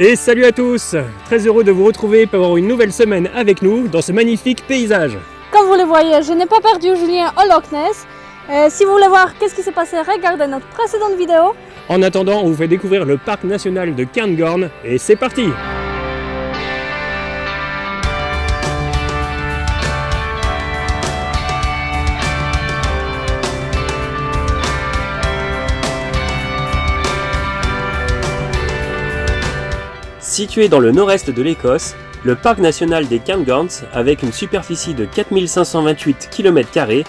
Et salut à tous! Très heureux de vous retrouver pour une nouvelle semaine avec nous dans ce magnifique paysage. Comme vous le voyez, je n'ai pas perdu Julien au Loch Ness. Si vous voulez voir qu'est-ce qui s'est passé, regardez notre précédente vidéo. En attendant, on vous fait découvrir le parc national de Cairngorm et c'est parti! Situé dans le nord-est de l'Écosse, le parc national des Cairngorms, avec une superficie de 4528 km²,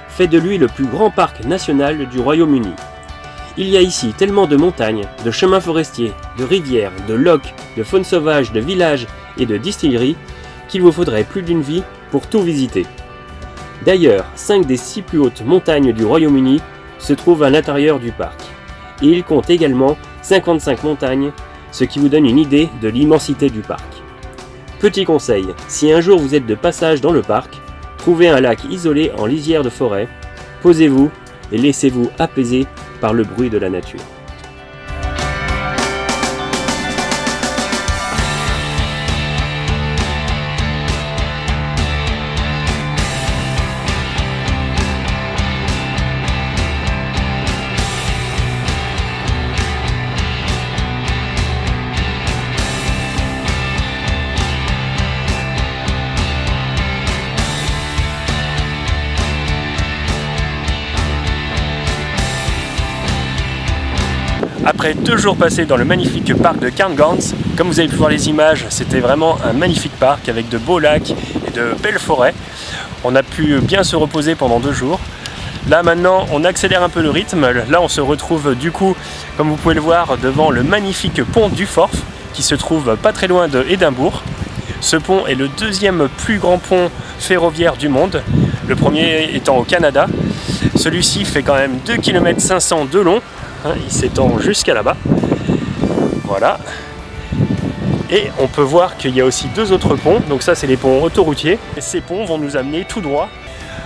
fait de lui le plus grand parc national du Royaume-Uni. Il y a ici tellement de montagnes, de chemins forestiers, de rivières, de lochs, de faune sauvage, de villages et de distilleries qu'il vous faudrait plus d'une vie pour tout visiter. D'ailleurs, 5 des 6 plus hautes montagnes du Royaume-Uni se trouvent à l'intérieur du parc. Et il compte également 55 montagnes, ce qui vous donne une idée de l'immensité du parc. Petit conseil, si un jour vous êtes de passage dans le parc, trouvez un lac isolé en lisière de forêt, posez-vous et laissez-vous apaiser par le bruit de la nature. Après 2 jours passés dans le magnifique parc de Cairngorm, comme vous avez pu voir les images, c'était vraiment un magnifique parc avec de beaux lacs et de belles forêts. On a pu bien se reposer pendant 2 jours. Là maintenant on accélère un peu le rythme. Là on se retrouve du coup, comme vous pouvez le voir, devant le magnifique pont du Forth qui se trouve pas très loin de Édimbourg. Ce pont est le 2e plus grand pont ferroviaire du monde, le premier étant au Canada. Celui-ci fait quand même 2,5 km de long. Il s'étend jusqu'à là-bas, voilà, et on peut voir qu'il y a aussi 2 autres ponts, donc ça c'est les ponts autoroutiers, et ces ponts vont nous amener tout droit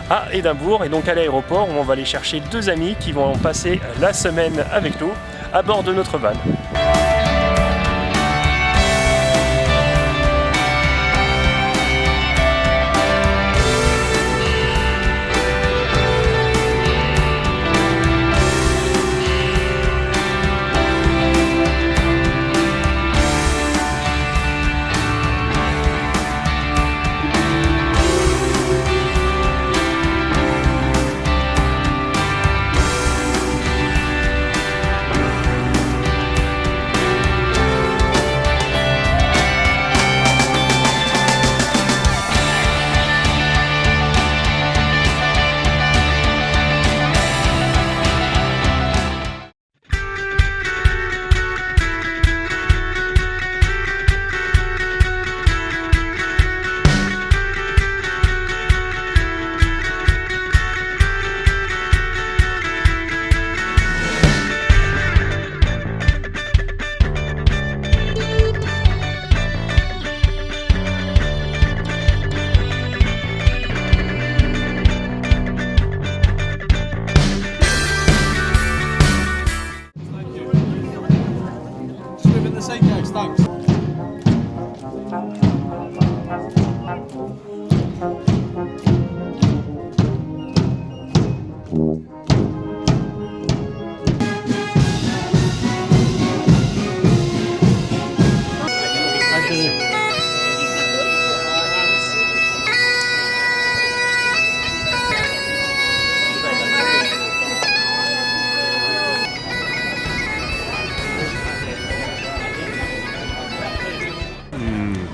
à Édimbourg, et donc à l'aéroport où on va aller chercher 2 amis qui vont passer la semaine avec nous à bord de notre van.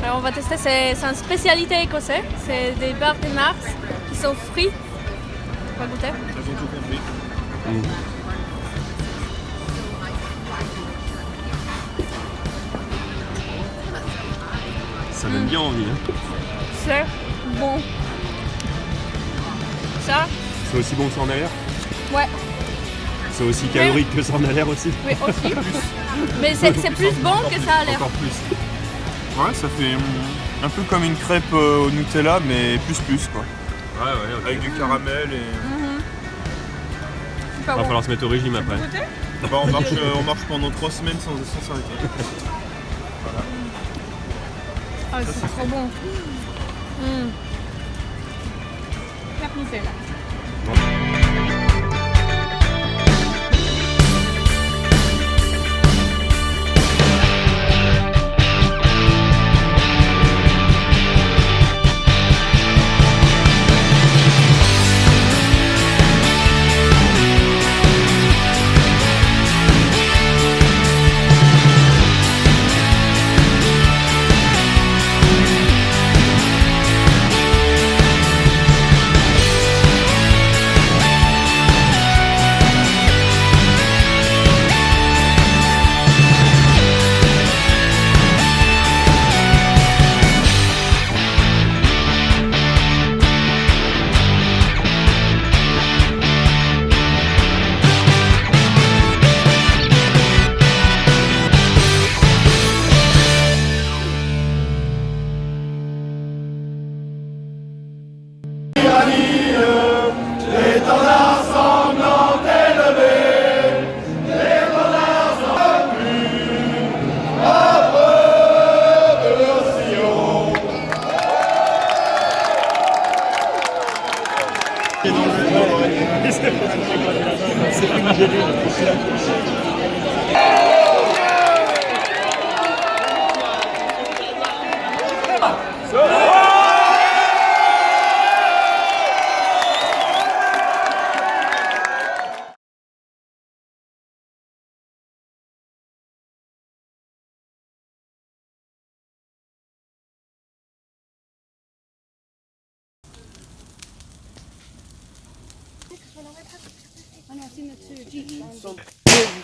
Alors on va tester, c'est une spécialité écossaise, c'est des barres de Mars qui sont frites. On va goûter. Elles ont tout compris. Ça donne bien envie. C'est bon. Ça? C'est aussi bon que ça en a l'air? Ouais. C'est aussi calorique que ça en a l'air aussi? Oui, aussi. Mais c'est plus bon que ça a l'air. Encore plus. Ouais, ça fait un peu comme une crêpe au Nutella, mais plus quoi. Ouais, okay. Avec du caramel et... Il va falloir se mettre au régime après. Bah, on marche pendant 3 semaines sans s'arrêter. Voilà. Ah, c'est trop bon. Crêpe Nutella.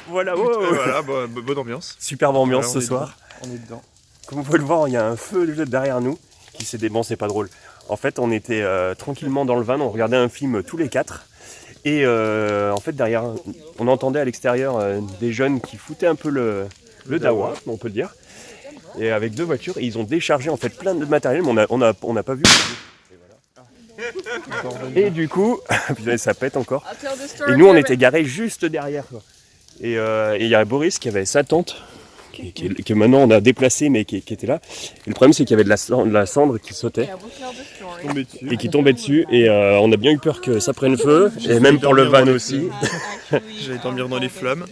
Voilà, Voilà, bonne ambiance. superbe ambiance Voilà, ce soir. On est dedans. Comme vous pouvez le voir, il y a un feu derrière nous qui s'est bon, c'est pas drôle. En fait, on était tranquillement dans le van, on regardait un film tous les quatre. Et en fait, derrière, on entendait à l'extérieur des jeunes qui foutaient un peu le dawa, on peut le dire. Et avec deux voitures, et ils ont déchargé en fait plein de matériel, mais on n'a pas vu. Et du coup, ça pète encore. Et nous, on était garés juste derrière, quoi. Et il y a Boris qui avait sa tente, que maintenant on a déplacée, mais qui était là. Et le problème, c'est qu'il y avait de la cendre qui sautait et qui tombait dessus. Et on a bien eu peur que ça prenne feu, et même pour le van aussi. J'allais dormir dans les flammes.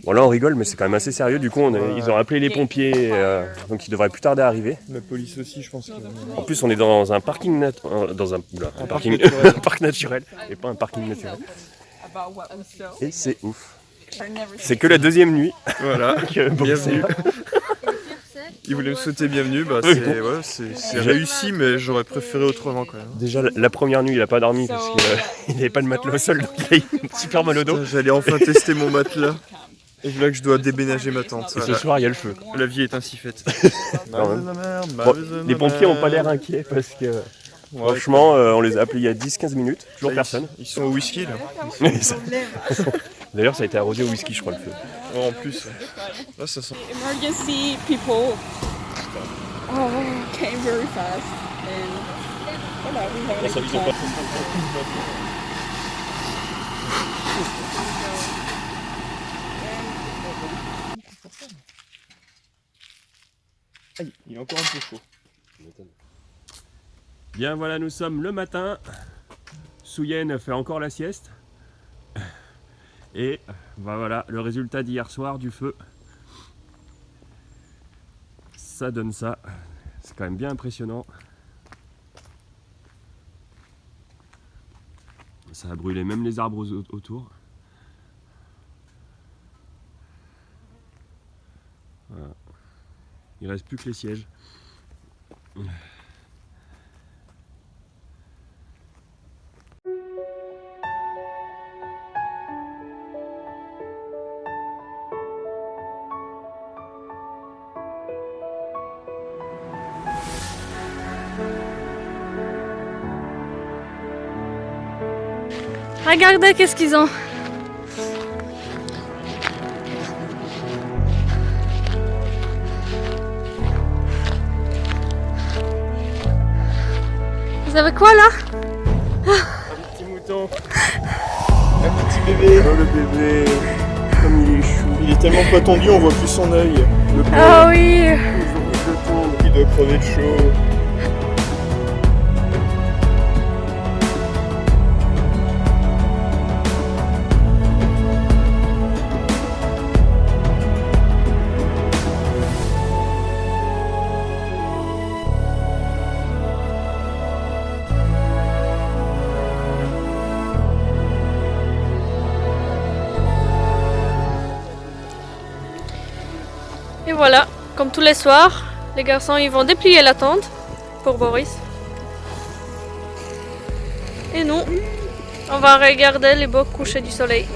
Bon, là, on rigole, mais c'est quand même assez sérieux. Du coup, ils ont appelé les pompiers, donc ils devraient plus tarder à arriver. La police aussi, je pense. En plus, on est dans un parking, un parc naturel, et pas un parking naturel. Et c'est ouf. C'est que la deuxième nuit. Voilà, que bienvenue. Ils voulaient me souhaiter bienvenue, c'est réussi, mais j'aurais préféré autrement quand même. Déjà, la première nuit, il a pas dormi parce qu'il n'avait pas de matelas au sol, donc il a eu super mal au dos. J'allais enfin tester mon matelas. Et là que je dois déménager ma tente. Et ce soir, il y a le feu. La vie est ainsi faite. Bon, les pompiers n'ont pas l'air inquiets parce que franchement, on les a appelés il y a 10-15 minutes, toujours personne. Ils sont au whisky là. D'ailleurs, ça a été arrosé au whisky, je crois, le feu. Oh, en plus, là ça sent. Emergency people came very fast and voilà, we have a good time. Aïe, il est encore un peu chaud. Bien, voilà, nous sommes le matin. Souyen fait encore la sieste. Et voilà, le résultat d'hier soir du feu. Ça donne ça. C'est quand même bien impressionnant. Ça a brûlé même les arbres autour. Voilà. Il reste plus que les sièges. Regardez qu'est-ce qu'ils ont. Vous avez quoi là? Un petit mouton. Un petit bébé. Oh le bébé. Comme il est chou. Il est tellement pas tendu, on voit plus son œil. Le bleu. Ah oui. Il dois crever de chaud. Et voilà, comme tous les soirs, les garçons ils vont déplier la tente pour Boris. Et nous, on va regarder les beaux couchers du soleil.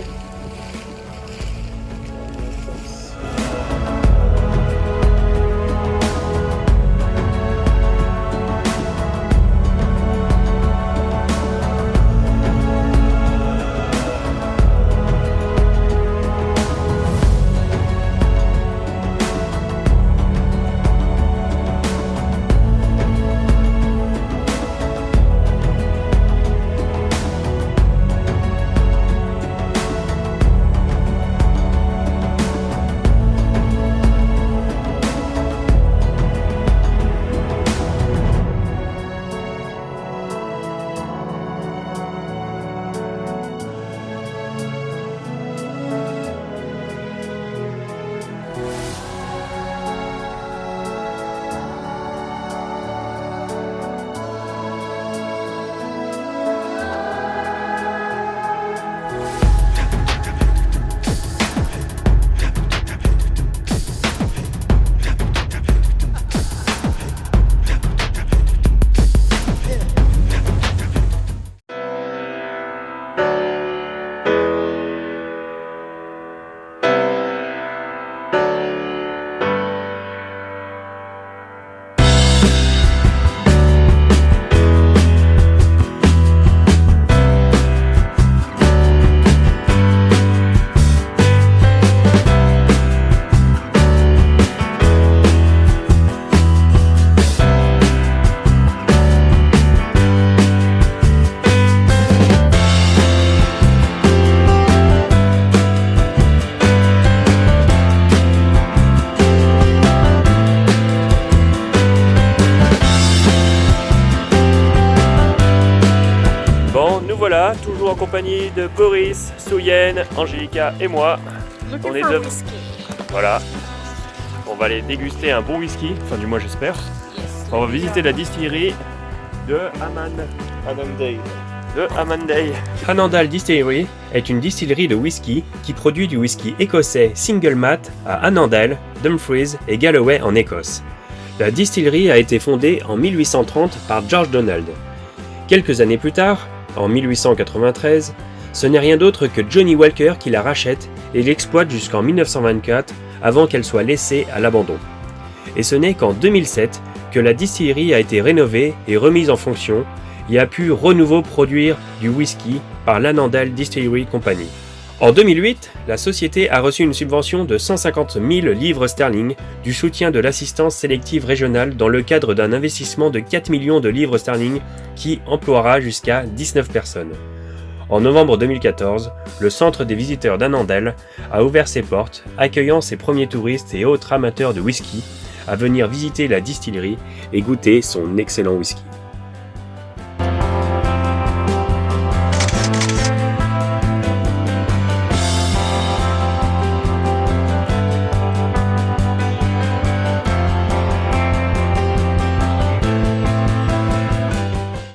Voilà, toujours en compagnie de Boris, Souyen, Angelica et moi. On est deux. Voilà. On va aller déguster un bon whisky, enfin du moins j'espère. On va visiter la distillerie de Annandale. Annandale Distillery est une distillerie de whisky qui produit du whisky écossais single malt à Annandale, Dumfries et Galloway en Écosse. La distillerie a été fondée en 1830 par George Donald. Quelques années plus tard, en 1893, ce n'est rien d'autre que Johnny Walker qui la rachète et l'exploite jusqu'en 1924 avant qu'elle soit laissée à l'abandon. Et ce n'est qu'en 2007 que la distillerie a été rénovée et remise en fonction et a pu renouveau produire du whisky par l'Annandale Distillery Company. En 2008, la société a reçu une subvention de 150 000 livres sterling du soutien de l'assistance sélective régionale dans le cadre d'un investissement de 4 millions de livres sterling qui emploiera jusqu'à 19 personnes. En novembre 2014, le centre des visiteurs d'Annandale a ouvert ses portes, accueillant ses premiers touristes et autres amateurs de whisky à venir visiter la distillerie et goûter son excellent whisky.